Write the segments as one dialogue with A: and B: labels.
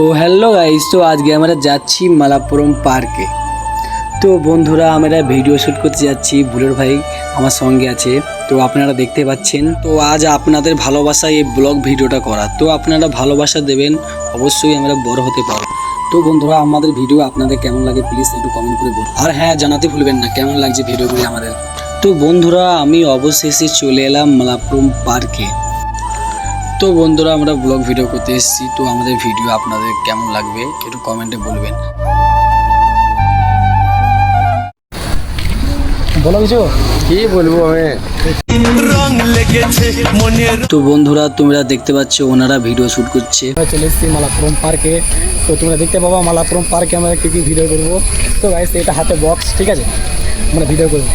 A: তো hello guys, তো আজকে আমরা যাচ্ছি মালাপুরম পার্কে। তো বন্ধুরা, আমরা ভিডিও শ্যুট করতে যাচ্ছি। বুলেট ভাই আমার সঙ্গে আছে, তো আপনারা দেখতে পাচ্ছেন। তো আজ আপনাদের ভালোবাসা এই ব্লগ ভিডিওটা করা, তো আপনারা ভালোবাসা দেবেন, অবশ্যই আমরা বড় হতে পারবো। তো বন্ধুরা, আমাদের ভিডিও আপনাদের কেমন লাগে প্লিজ একটু কমেন্ট করে বলুন। আর হ্যাঁ, জানাতে ভুলবেন না কেমন লাগছে ভিডিওগুলি আমাদের। তো বন্ধুরা, আমি অবশেষে চলে এলাম মালাপুরম পার্কে। তো বন্ধুরা, আমরা ব্লগ ভিডিও করতে এসেছি। তো আমাদের ভিডিও আপনাদের কেমন লাগবে একটু কমেন্টে বলবেন। বলো কিছু,
B: কি বলবো আমি।
A: তো বন্ধুরা, তোমরা দেখতে পাচ্ছ ওনারা ভিডিও শুট করছে।
C: চলে এসেছি মালাপুরম পার্কে। তো তোমরা দেখতে পাবো মালাপুরম পার্কে আমরা কী কী ভিডিও করবো। তো গাইস, এটা হাতে বক্স, ঠিক আছে, আমরা ভিডিও করবো।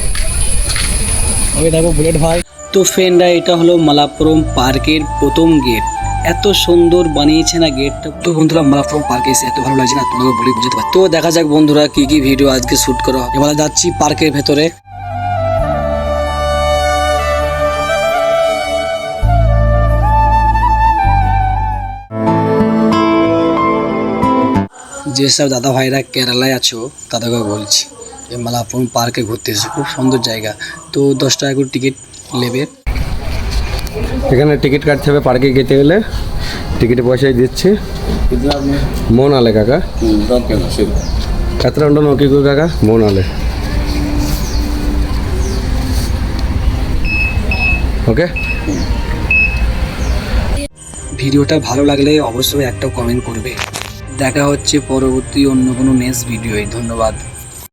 C: ওই দেখো বুলেট ভাই।
A: তো ফ্রেন্ডরা, এটা হলো মালাপুরম পার্কের প্রথম গেট। এত সুন্দর বানিয়েছে না গেটটা। তো বন্ধুরা, মালাপুরম পার্কে এসে এত ভালো লাগছে না, তোমাকে বলে বুঝতে পারো। তো দেখা যাক বন্ধুরা কি কি ভিডিও আজকে শুট করা হয়। এবার যাচ্ছি পার্কের ভেতরে। যেসব দাদা ভাইরা কেরালায় আছো তাদেরকে বলছি, এই মালাপুরম পার্কে ঘুরতে এসে খুব সুন্দর জায়গা। তো 10 টাকা করে টিকিট নেবে।
B: এখানে টিকিট কাটতে হবে পার্কে যেতে গেলে। টিকিটে পয়সাই দিচ্ছি। মন আলে কাকা এত নকি কাকা মন আলে। ওকে,
A: ভিডিওটা ভালো লাগলে অবশ্যই একটা কমেন্ট করবে। দেখা হচ্ছে পরবর্তী অন্য কোনো নেক্সট ভিডিওয়। ধন্যবাদ।